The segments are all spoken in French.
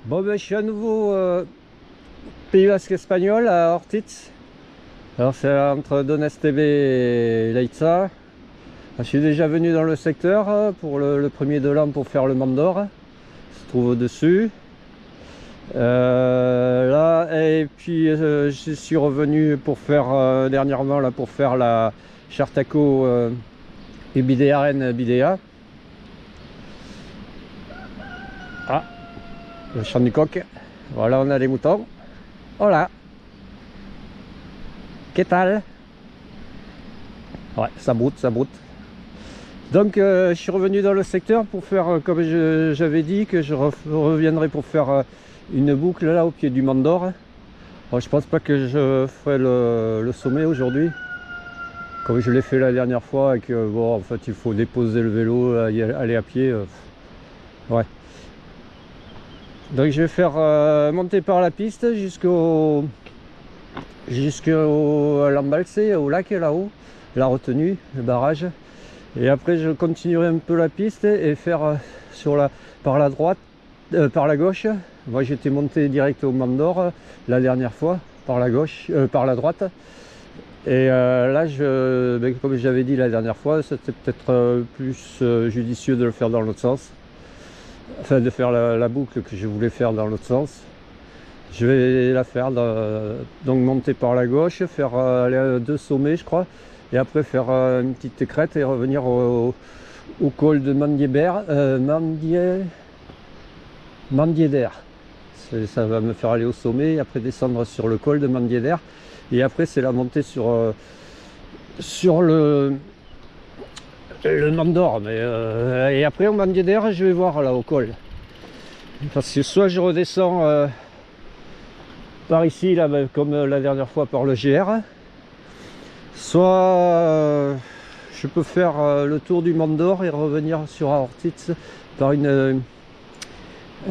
Bon ben je suis à nouveau Pays Basque espagnol à Ortiz. Alors c'est entre Donestebe et Leitza. Je suis déjà venu dans le secteur pour le premier de l'an pour faire le Mandor. Se trouve au-dessus. Là et puis je suis revenu pour faire dernièrement là pour faire la Chartaco Ibidearen Bidea. Ah, le champ du coq. Voilà, on a les moutons. Voilà. Qu'est-ce tal? Ouais, ça broute, ça broute. Donc je suis revenu dans le secteur pour faire, comme j'avais dit, que je reviendrai pour faire une boucle là au pied du Mandor. Bon, je pense pas que je ferai le sommet aujourd'hui, comme je l'ai fait la dernière fois, et que bon, en fait il faut déposer le vélo, aller à pied. Ouais. Donc je vais faire monter par la piste jusqu'au l'embalse, au lac là-haut, la retenue, le barrage. Et après je continuerai un peu la piste et faire par la droite, par la gauche. Moi j'étais monté direct au Mandor la dernière fois, par la gauche, par la droite. Et là, comme j'avais dit la dernière fois, c'était peut-être plus judicieux de le faire dans l'autre sens. Enfin, de faire la boucle que je voulais faire dans l'autre sens. Je vais la faire, donc monter par la gauche, faire aller à 2 sommets je crois, et après faire une petite crête et revenir au col de Mandieder. Ça va me faire aller au sommet, et après descendre sur le col de Mandieder, et après c'est la montée sur le Mandor. Et après au Mandieder je vais voir là au col, parce que soit je redescends par ici là, comme la dernière fois par le GR, soit je peux faire le tour du Mandor et revenir sur Ortiz par un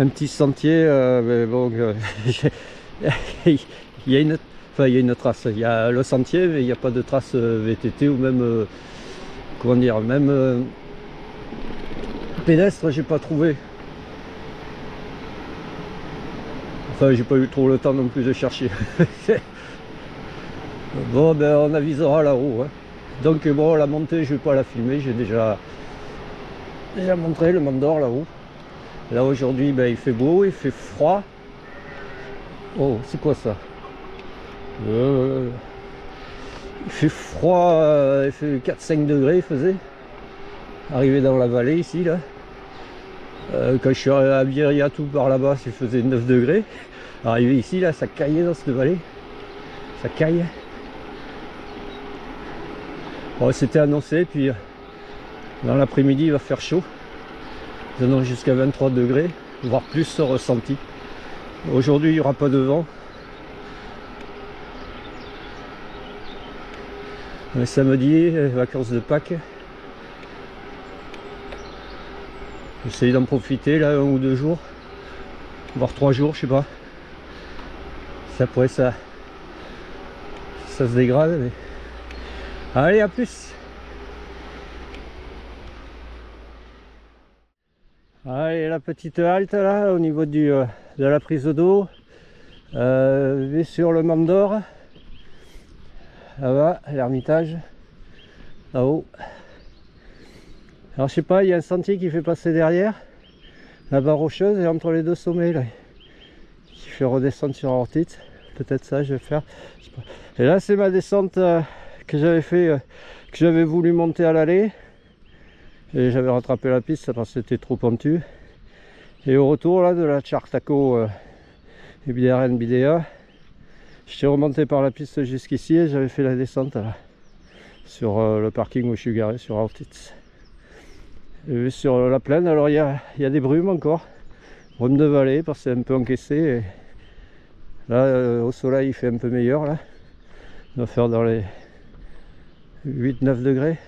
petit sentier, mais bon, il y a une trace, il y a le sentier mais il n'y a pas de trace VTT ou même comment dire, même pédestre, j'ai pas trouvé. Enfin, j'ai pas eu trop le temps non plus de chercher. Bon, ben on avisera là-haut. Hein. Donc bon, la montée, je vais pas la filmer, j'ai déjà montré le Mandor là-haut. Là aujourd'hui, ben, il fait beau, il fait froid. Oh, c'est quoi ça? Il fait froid, il fait 4-5 degrés, il faisait. Arrivé dans la vallée ici, là. Quand je suis à Viriatou par là-bas, il faisait 9 degrés. Arrivé ici, là, ça caillait dans cette vallée. Ça caille. Bon, c'était annoncé, puis dans l'après-midi, il va faire chaud. Ils en ont jusqu'à 23 degrés, voire plus ressenti. Aujourd'hui, il n'y aura pas de vent. Le samedi, vacances de Pâques. J'essaye d'en profiter là 1 ou 2 jours, voire 3 jours, je sais pas. Après ça se dégrade. Mais... Allez, à plus. Allez, la petite halte là au niveau de la prise d'eau, sur le Mandor, là-bas, l'Ermitage, là-haut. Alors je sais pas, il y a un sentier qui fait passer derrière la barre rocheuse et entre les 2 sommets là, qui fait redescendre sur Ortiz. Peut-être ça je vais faire. Je sais pas. Et là c'est ma descente que j'avais fait, que j'avais voulu monter à l'allée. Et j'avais rattrapé la piste parce que c'était trop pentu. Et au retour là de la Chartaco Ibidearen Bidea, j'étais remonté par la piste jusqu'ici et j'avais fait la descente là, sur le parking où je suis garé sur Ortiz. Et sur la plaine, alors il y a des brumes encore, brumes de vallée parce que c'est un peu encaissé. Et là au soleil il fait un peu meilleur là, on va faire dans les 8-9 degrés.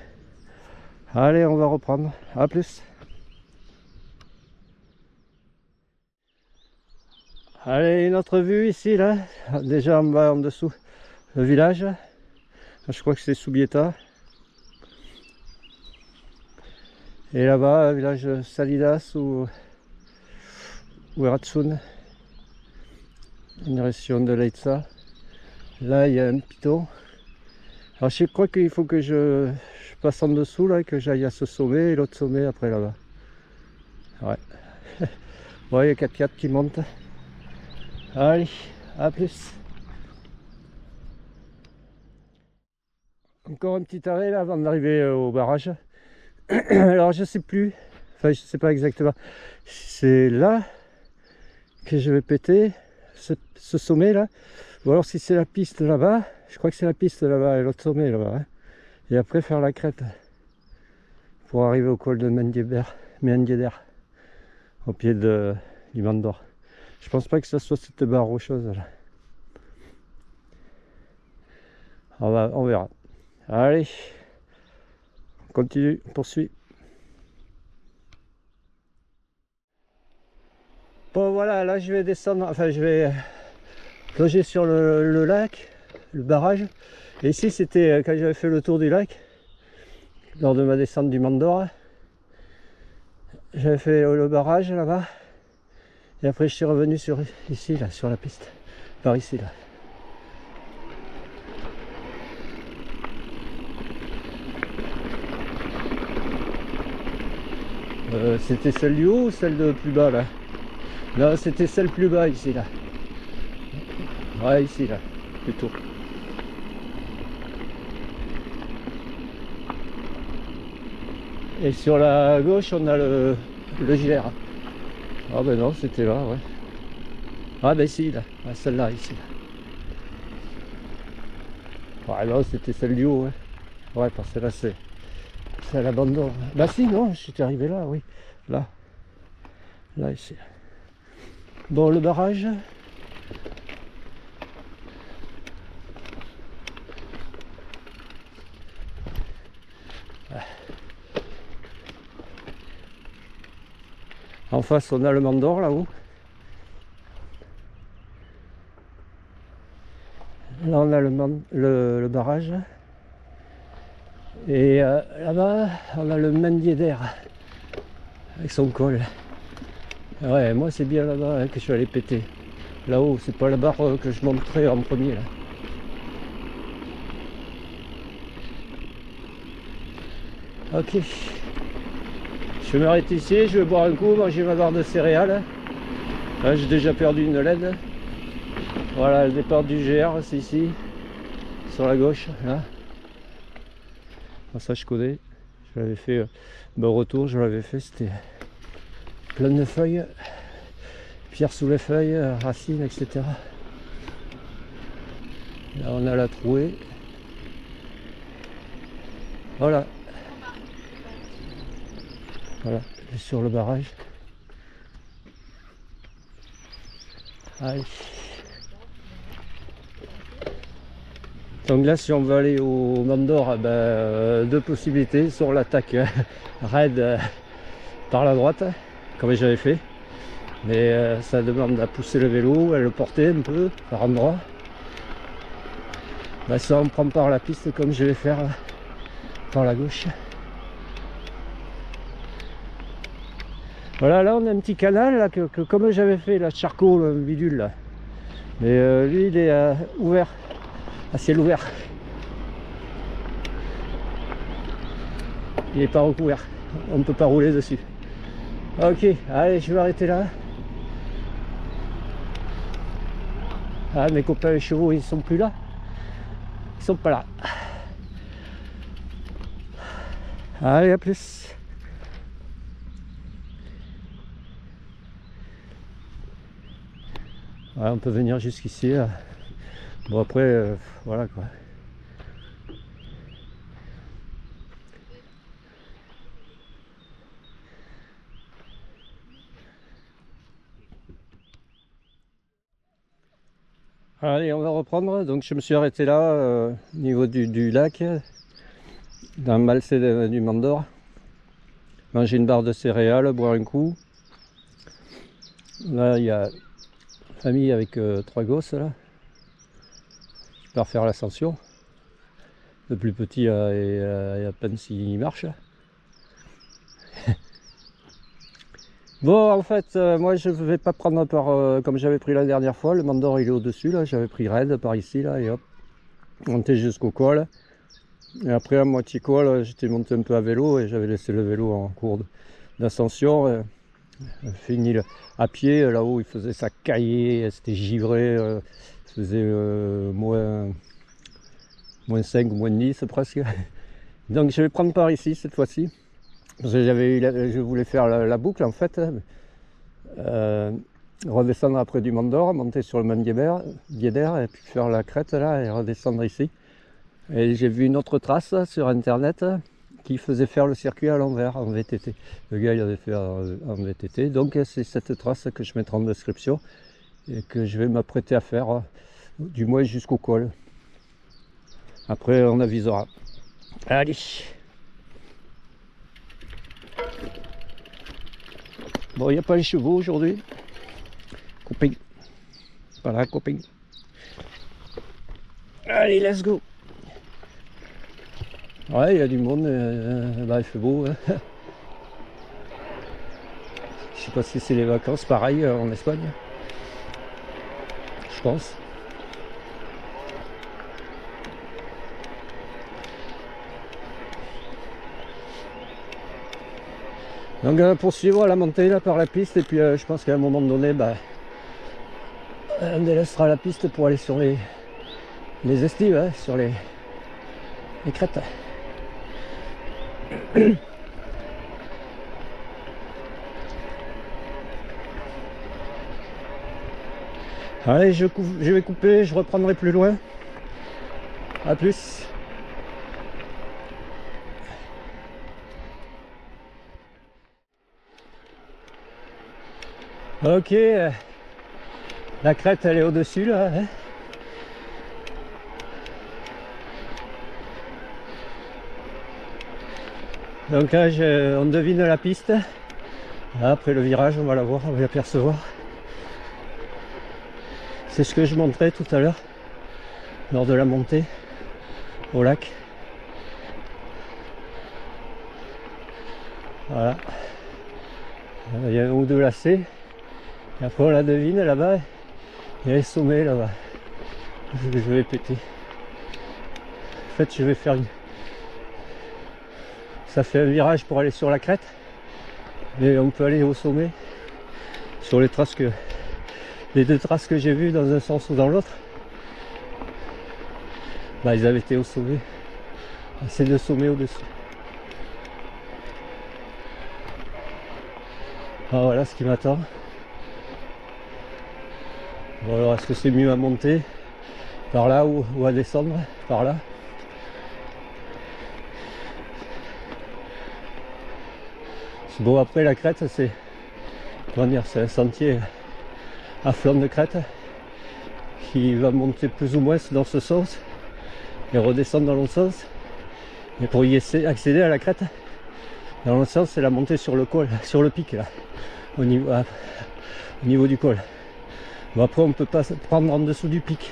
Allez, on va reprendre, à plus. Allez, une autre vue ici là, déjà en bas en dessous le village, je crois que c'est Subieta. Et là-bas, village Salidas ou Eratsun. en direction de Leitza. Là il y a un piton. Alors je crois qu'il faut que je passe en dessous là, que j'aille à ce sommet et l'autre sommet après là-bas. Ouais. Ouais, il y a 4x4 qui montent. Allez, à plus. Encore un petit arrêt là avant d'arriver au barrage. Alors je sais plus, enfin je sais pas exactement. C'est là que je vais péter ce sommet là. Ou alors si c'est la piste là-bas, je crois que c'est la piste là-bas et l'autre sommet là-bas. Hein. Et après faire la crête pour arriver au col de Mendieder, au pied du Mont d'Or. Je pense pas que ça soit cette barre rocheuse là. On verra. Allez, on continue, on poursuit. Bon voilà, là je vais descendre, enfin je vais plonger sur le lac, le barrage. Et ici c'était quand j'avais fait le tour du lac, lors de ma descente du Mont d'Or. J'avais fait le barrage là-bas. Et après je suis revenu ici, là, sur la piste. Par ici, là. C'était celle du haut ou celle de plus bas, là? Non, c'était celle plus bas, ici, là. Ouais, ici, là, plutôt. Et sur la gauche, on a le GR. Ah ben non, c'était là, ouais. Ah ben si, là, ah, celle-là, ici. Là. Ouais, non, c'était celle du haut, ouais. Ouais, parce que là, c'est à l'abandon. Bah si, non, je suis arrivé là, oui. Là. Là, ici. Bon, le barrage. En face, on a le Mont d'Or là-haut. Là, on a le barrage. Et là-bas, on a le Mendieder avec son col. Ouais, moi, c'est bien là-bas hein, que je suis allé péter. Là-haut, c'est pas la barre que je montrais en premier là. Ok. Je vais m'arrêter ici, je vais boire un coup, manger ma barre de céréales. Là, j'ai déjà perdu une laine. Voilà, le départ du GR, c'est ici, sur la gauche, là. Ah, ça, je connais. Je l'avais fait, mon retour, je l'avais fait, c'était plein de feuilles, pierres sous les feuilles, racines, etc. Là, on a la trouée. Voilà. Voilà, sur le barrage. Allez. Donc là, si on veut aller au Mont d'Or, deux possibilités. Soit on l'attaque raide par la droite, comme j'avais fait. Mais ça demande à pousser le vélo, à le porter un peu par endroit. Soit on prend par la piste comme je vais faire par la gauche. Voilà, là on a un petit canal là, que comme j'avais fait la Charcot, le bidule là. Mais lui il est ouvert, à ciel ouvert. Il n'est pas recouvert, on ne peut pas rouler dessus. Ok, allez, je vais arrêter là. Ah, mes copains les chevaux ils sont plus là. Ils sont pas là. Allez, à plus. Ouais, on peut venir jusqu'ici. Bon après, voilà quoi. Allez, on va reprendre. Donc je me suis arrêté là, au niveau du lac, dans le Malcé du Mont d'Or. Manger une barre de céréales, boire un coup. Là, il y a une famille avec 3 gosses là, qui part faire l'ascension. Le plus petit est à peine s'il marche. Bon, en fait, moi je vais pas prendre par comme j'avais pris la dernière fois. Le Mont d'Or il est au-dessus là. J'avais pris raid par ici là et hop, monté jusqu'au col. Et après à moitié col, j'étais monté un peu à vélo et j'avais laissé le vélo en cours d'ascension. Fini à pied là-haut, il faisait ça caillé, c'était givré, il faisait moins 5 ou moins 10 presque. Donc je vais prendre par ici cette fois-ci. Parce que je voulais faire la boucle en fait. Redescendre après du Mont d'Or, monter sur le Mont Guédère et puis faire la crête là et redescendre ici. Et j'ai vu une autre trace sur internet qui faisait faire le circuit à l'envers en VTT. Le gars il avait fait en VTT, donc c'est cette trace que je mettrai en description et que je vais m'apprêter à faire, du moins jusqu'au col. Après on avisera. Allez. Bon, il n'y a pas les chevaux aujourd'hui. Copain. Voilà, copain. Allez, let's go. Ouais, il y a du monde, bah, il fait beau. Hein. Je sais pas si c'est les vacances, pareil en Espagne. Je pense. Donc poursuivre la montée là par la piste et puis je pense qu'à un moment donné, bah, on délaissera la piste pour aller sur les estives, hein, sur les crêtes. Allez, je vais couper, je reprendrai plus loin. A plus. Ok, la crête elle est au-dessus là. Hein. Donc là on devine la piste. Là, après le virage on va la voir, on va l'apercevoir. C'est ce que je montrais tout à l'heure lors de la montée au lac. Voilà. Il y a un ou deux lacets. Et après on la devine là-bas. Il y a les sommets là-bas. Je vais péter. En fait je vais faire une... Ça fait un virage pour aller sur la crête. Mais on peut aller au sommet. Sur les traces que... Les deux traces que j'ai vues dans un sens ou dans l'autre. Bah ils avaient été au sommet. C'est deux sommets au-dessus. Ah, voilà ce qui m'attend. Bon alors est-ce que c'est mieux à monter par là ou à descendre par là? Bon après la crête c'est, comment dire, c'est un sentier à flanc de crête qui va monter plus ou moins dans ce sens et redescendre dans l'autre sens. Et pour y accéder à la crête, dans l'autre sens c'est la montée sur le col, sur le pic là, au niveau du col. Bon après on peut pas se prendre en dessous du pic,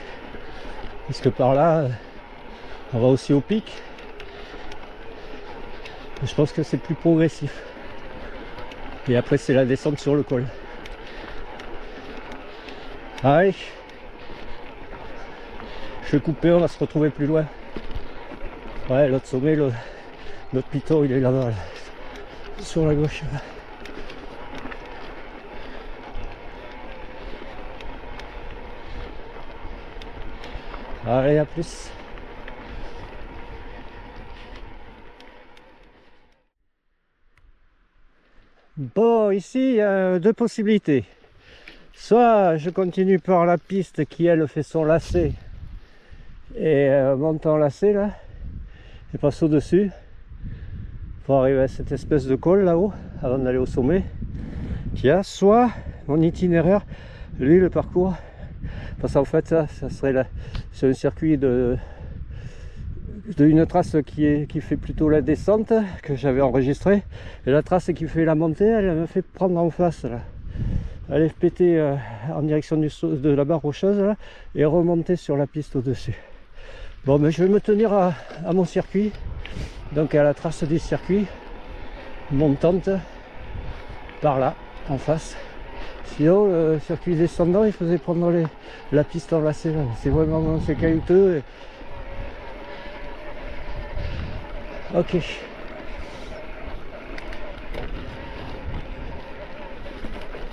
parce que par là on va aussi au pic. Je pense que c'est plus progressif. Et après c'est la descente sur le col. Allez, je vais couper, on va se retrouver plus loin. Ouais, l'autre sommet, notre piton il est là-bas, là, sur la gauche. Là. Allez, à plus. Bon, ici il y a deux possibilités. Soit je continue par la piste qui elle fait son lacet et monte en lacet là et passe au dessus pour arriver à cette espèce de col là-haut avant d'aller au sommet qu'il y a. Soit mon itinéraire, lui le parcours, parce qu'en fait ça serait là, c'est un circuit une trace qui fait plutôt la descente que j'avais enregistré, et la trace qui fait la montée elle me fait prendre en face là, aller péter en direction de la barre rocheuse là, et remonter sur la piste au dessus. Bon mais je vais me tenir à mon circuit, donc à la trace du circuit montante par là, en face. Sinon le circuit descendant il faisait prendre la piste enlacée là. C'est vraiment c'est caillouteux. Ok.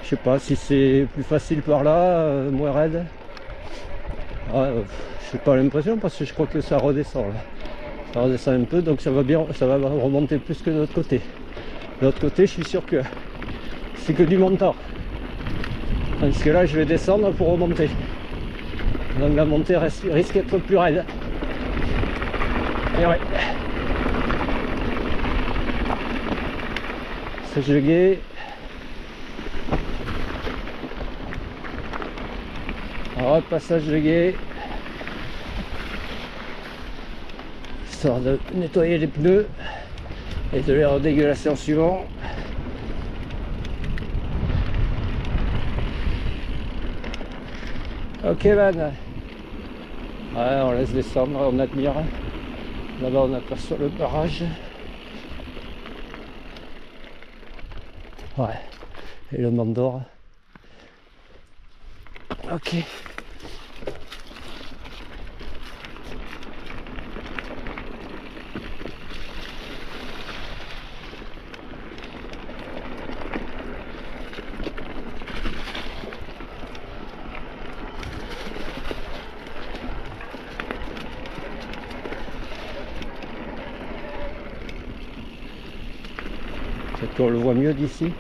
Je sais pas si c'est plus facile par là, moins raide. Ouais, j'ai pas l'impression parce que je crois que ça redescend là. Ça redescend un peu donc ça va bien, ça va remonter plus que de l'autre côté. De l'autre côté je suis sûr que c'est que du montant. Parce que là je vais descendre pour remonter. Donc la montée risque d'être plus raide. Et ouais. C'est jegué. Alors passage de guet, histoire de nettoyer les pneus et de les redégueulasser en suivant. Ok man, ouais, on laisse descendre, on admire. Là-bas on aperçoit le barrage. Ouais, et le Mont d'Or. Ok. Peut-être qu'on le voit mieux d'ici.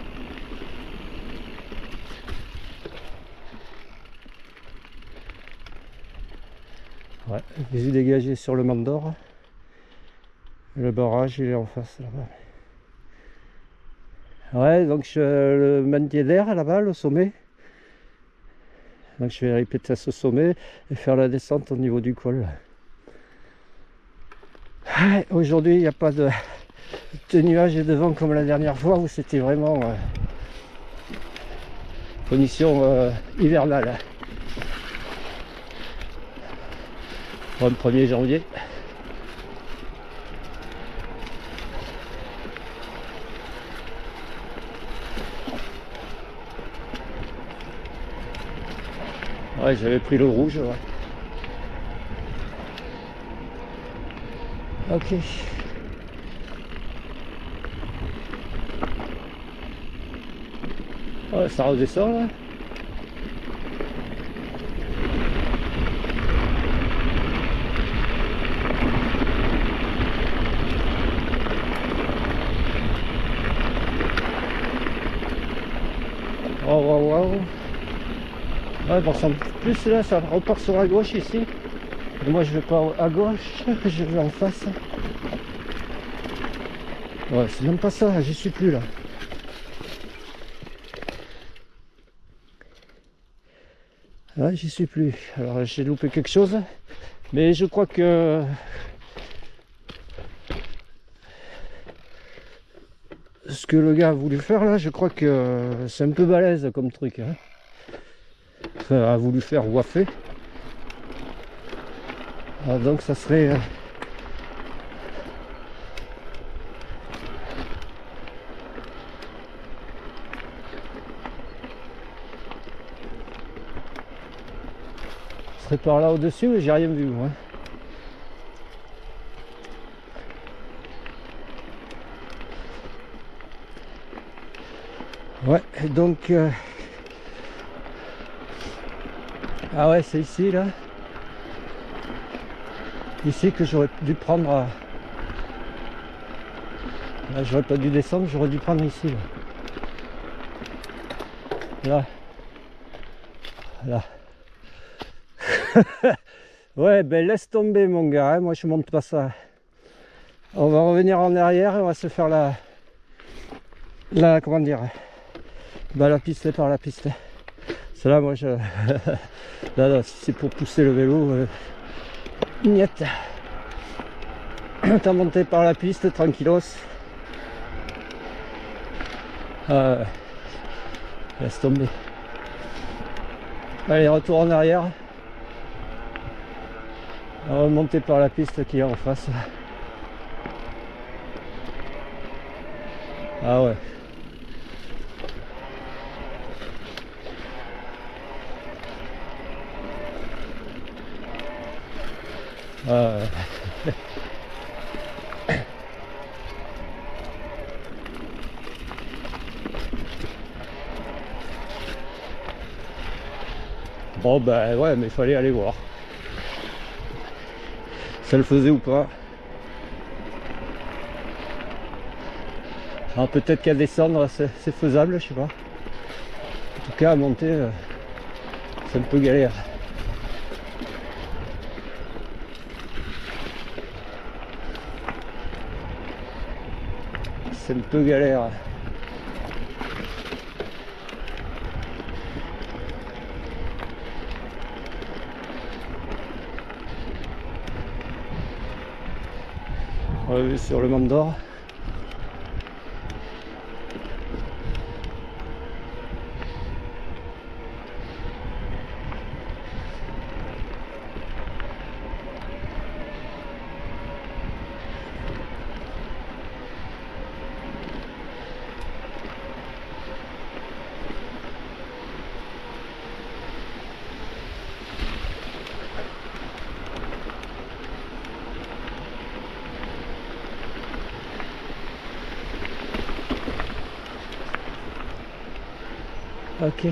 Ouais, visu dégagé sur le Mont d'Or. Le barrage il est en face là-bas. Ouais, donc le manier d'air là-bas, le sommet. Donc je vais répéter à ce sommet et faire la descente au niveau du col. Ouais, aujourd'hui il n'y a pas de nuages et de vent comme la dernière fois où c'était vraiment conditions hivernales. Pour le 1er janvier. Ouais, j'avais pris le rouge. Ouais. Ok. Ouais, ça redescend là. Oh wow, wow. Ouais, bon, plus là, ça repart sur la gauche ici. Et moi, je vais pas à gauche, je vais en face. Ouais, c'est même pas ça, j'y suis plus là. Ouais, j'y suis plus. Alors, j'ai loupé quelque chose. Mais je crois que ce que le gars a voulu faire là, je crois que c'est un peu balèze comme truc. Hein. Enfin, a voulu faire ou a fait. Alors, donc ça serait... serait par là au-dessus, mais j'ai rien vu moi. Ouais, donc... Ah ouais, c'est ici là. Ici que j'aurais dû prendre... Là, j'aurais pas dû descendre, j'aurais dû prendre ici. Là. Là. Ouais, ben laisse tomber mon gars, hein. Moi je monte pas ça. On va revenir en arrière et on va se faire la comment dire, bah la piste par la piste. C'est là moi je... là, si c'est pour pousser le vélo, niet. T'as monté par la piste tranquillos. Laisse tomber. Allez, retour en arrière. On va monter par la piste qui est en face. Ah ouais. Euh, Bon ben ouais, mais il fallait aller voir. Ça le faisait ou pas. Alors peut-être qu'à descendre c'est faisable, je sais pas. En tout cas à monter c'est un peu galère. C'est un peu galère. On va sur le Mont d'Or. Ok.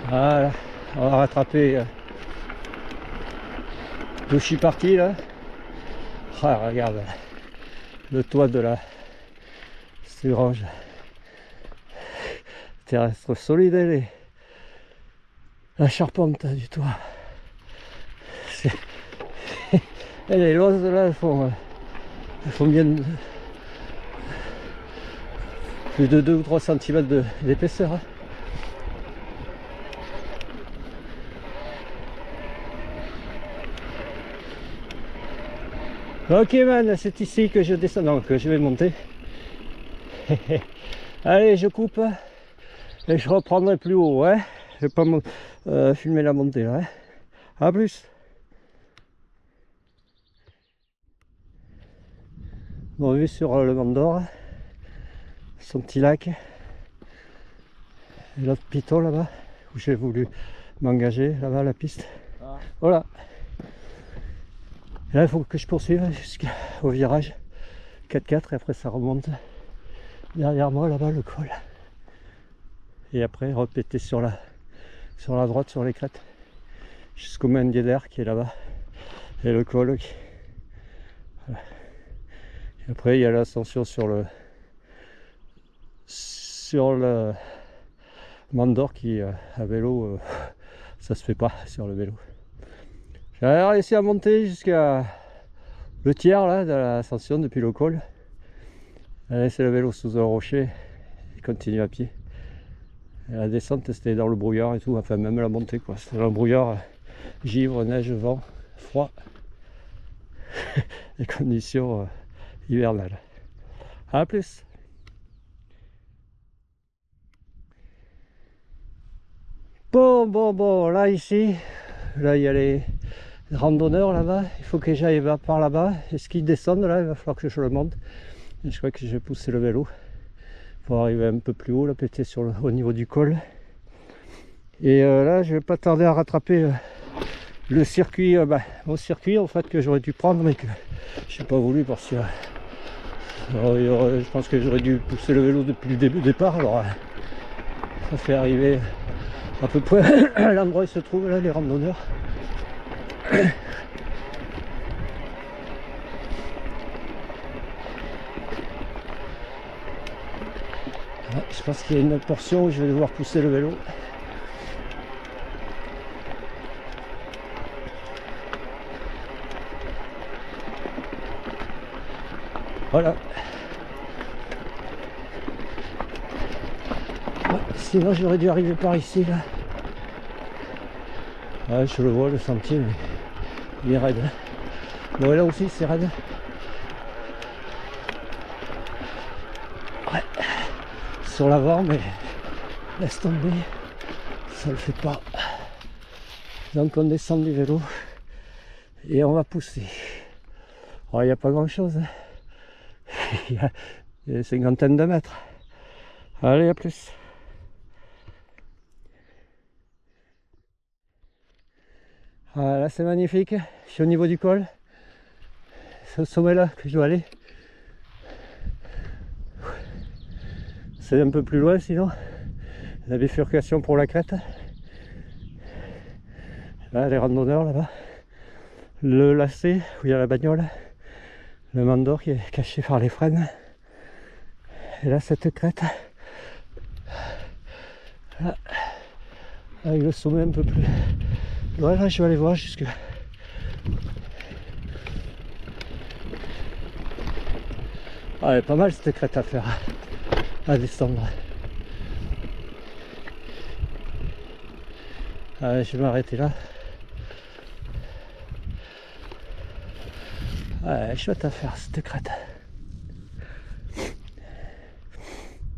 Voilà, on va rattraper d'où je suis parti là. Ah, regarde le toit de la grange terrestre solide, la charpente du toit. Et les loses là, elles font bien plus de 2 ou 3 cm d'épaisseur. Ok man, c'est ici que je descends, donc je vais monter. Allez, je coupe et je reprendrai plus haut. Ouais, je vais pas filmer la montée là. A plus. Bon, vue sur le Mont d'Or, son petit lac, et l'autre piton là-bas où j'ai voulu m'engager, là-bas la piste. Voilà. Et là il faut que je poursuive jusqu'au virage 4x4 et après ça remonte derrière moi là-bas le col. Et après répéter sur la droite sur les crêtes jusqu'au Mendieder qui est là-bas et le col qui... Voilà. Et après il y a l'ascension sur le Mont d'Or qui à vélo ça se fait pas sur le vélo. J'ai réussi à monter jusqu'à le tiers là de l'ascension depuis le col. J'ai laissé le vélo sous un rocher et continue à pied. Et la descente c'était dans le brouillard et tout, enfin même la montée quoi, c'était dans le brouillard, givre, neige, vent, froid, les conditions hivernales. A plus. Bon, là ici, là il y a les randonneurs là-bas, il faut que j'aille par là-bas, et ce qui descendent là, il va falloir que je le monte. Et je crois que je vais pousser le vélo pour arriver un peu plus haut, là, peut-être au niveau du col. Et là, je vais pas tarder à rattraper le circuit, mon circuit en fait que j'aurais dû prendre, mais que j'ai pas voulu parce que je pense que j'aurais dû pousser le vélo depuis le départ. Alors ça fait arriver à peu près à l'endroit où se trouvent là les randonneurs. Je pense qu'il y a une autre portion où je vais devoir pousser le vélo. Voilà. Ouais, sinon j'aurais dû arriver par ici là. Ouais, je le vois le sentier, mais il est raide. Bon, et là aussi c'est raide. Ouais. Sur l'avant, mais laisse tomber, ça le fait pas. Donc on descend du vélo et on va pousser. Alors il n'y a pas grand chose, hein. Il y a une cinquantaine de mètres. Allez, à plus. Ah, là c'est magnifique, je suis au niveau du col. C'est au sommet là que je dois aller. C'est un peu plus loin sinon. La bifurcation pour la crête. Là les randonneurs là-bas. Le lacet où il y a la bagnole. Le Mandor qui est caché par les freins. Et là cette crête. Là, avec le sommet un peu plus loin, là je vais aller voir jusque. Ah, elle est pas mal cette crête à faire, à descendre. Ah, je vais m'arrêter là. Ah, chouette à faire cette crête.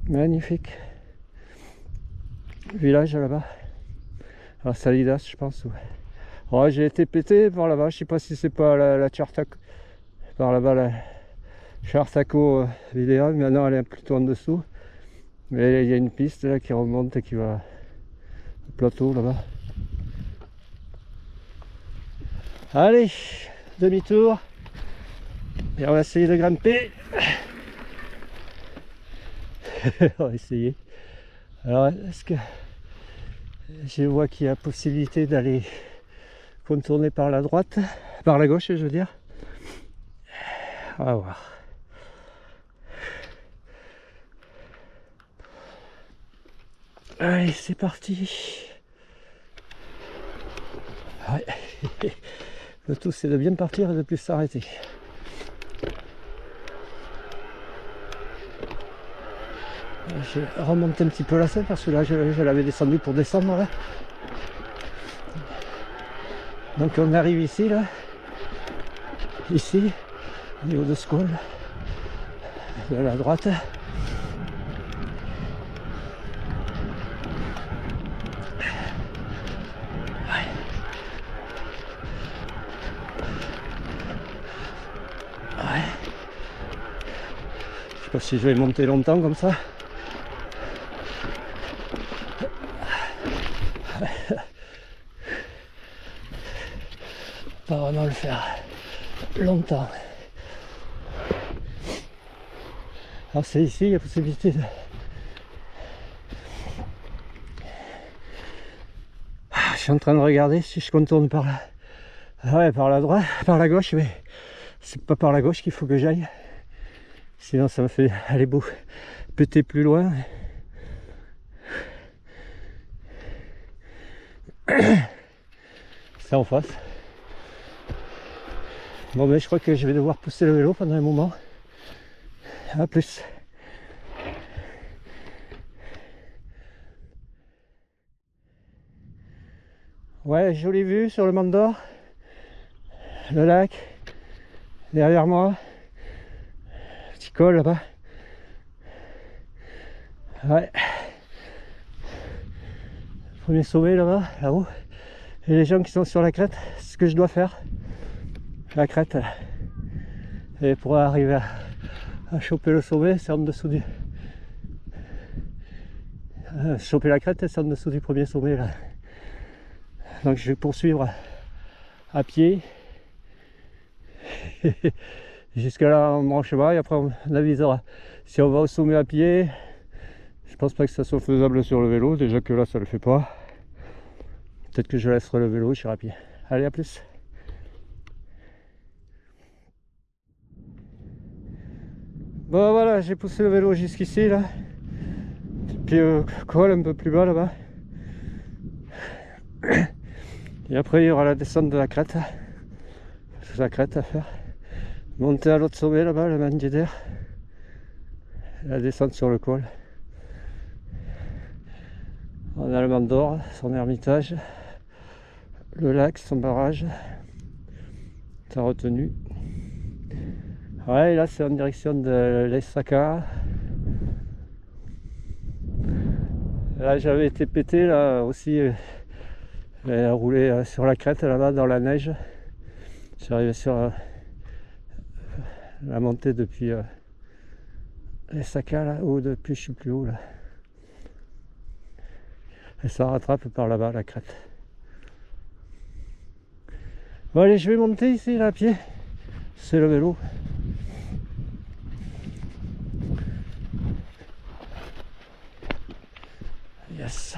Magnifique. Village là-bas. Alors Salidas je pense. Ouais. Ouais, j'ai été pété par là-bas, je sais pas si c'est pas la Chartaco. Par là-bas la Chartaco vidéo, mais maintenant elle est plutôt en dessous. Mais il y a une piste là qui remonte et qui va au plateau là-bas. Allez, demi-tour. Et on va essayer de grimper. On va essayer. Alors est-ce que je vois qu'il y a possibilité d'aller contourner par la droite, par la gauche je veux dire. On va voir. Allez, c'est parti. Ouais. Le tout c'est de bien partir et de plus s'arrêter. J'ai remonté un petit peu la scène parce que là je l'avais descendu pour descendre là. Donc on arrive ici là, ici, au niveau de Squall, de la droite. Ouais. Je sais pas si je vais monter longtemps comme ça. Pas vraiment le faire longtemps. Alors c'est ici, il y a possibilité de... Je suis en train de regarder si je contourne par la... Ouais, par la droite, par la gauche, mais c'est pas par la gauche qu'il faut que j'aille. Sinon ça me fait aller péter plus loin. C'est en face. Bon ben je crois que je vais devoir pousser le vélo pendant un moment. A plus. Ouais, jolie vue sur le Mandor. Le lac. Derrière moi. Petit col là-bas. Ouais. Premier sommet là-bas, là-haut. Et les gens qui sont sur la crête, c'est ce que je dois faire. La crête. Et pour arriver à choper le sommet, c'est en dessous du... choper la crête, c'est en dessous du premier sommet là. Donc je vais poursuivre à pied. Jusqu'à là on branche bas et après on avisera. Si on va au sommet à pied, je pense pas que ça soit faisable sur le vélo, déjà que là ça le fait pas. Peut-être que je laisserai le vélo, j'irai à pied. Allez, à plus. Bon voilà, j'ai poussé le vélo jusqu'ici là. Puis col un peu plus bas là-bas. Et après il y aura la descente de la crête. C'est la crête à faire. Monter à l'autre sommet là-bas, le Mandjeder. La descente sur le col. On a le Mandor, son ermitage. Le lac, son barrage. Sa retenue. Ouais, là c'est en direction de l'Essaka. Là j'avais été pété là aussi J'ai roulé sur la crête là-bas dans la neige. Je suis arrivé sur la montée depuis les Sacas là, ou depuis je sais plus où là. Et ça rattrape par là-bas la crête. Bon allez, je vais monter ici là à pied. C'est le vélo. Yes.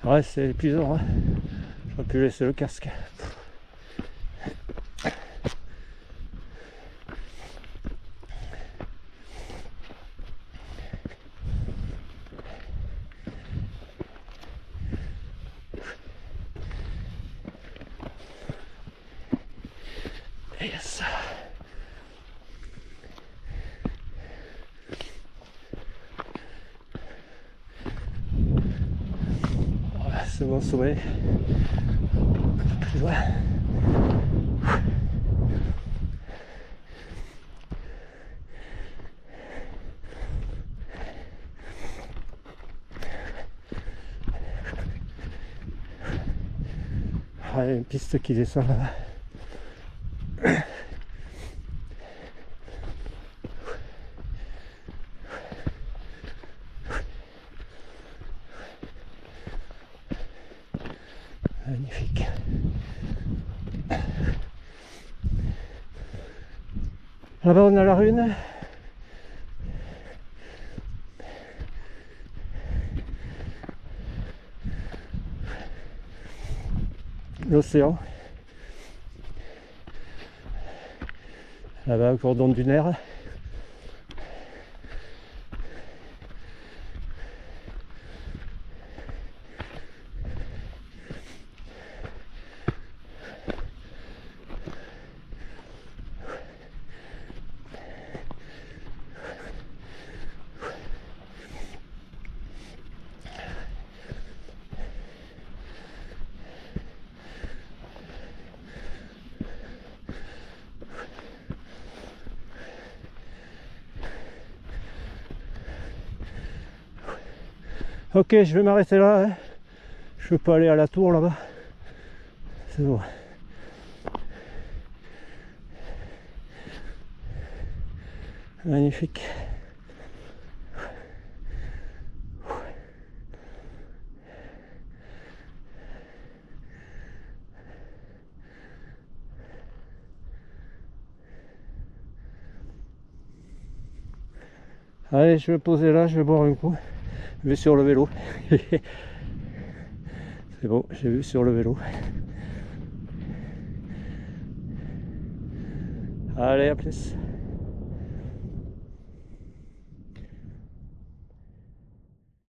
Ouais, c'est épuisant, hein. J'aurais pu laisser le casque. Yes. Voilà, c'est bon sommet. Plus loin. Ah, il y a une piste qui descend là-bas. Magnifique. Là-bas on a la Rune. L'océan. Là-bas, au cordon dunaire. Ok, je vais m'arrêter là. Hein. Je peux pas aller à la tour là-bas. C'est bon. Magnifique. Allez, je vais me poser là, je vais boire un coup. Je vais sur le vélo. C'est bon, j'ai vu sur le vélo. Allez, à plus.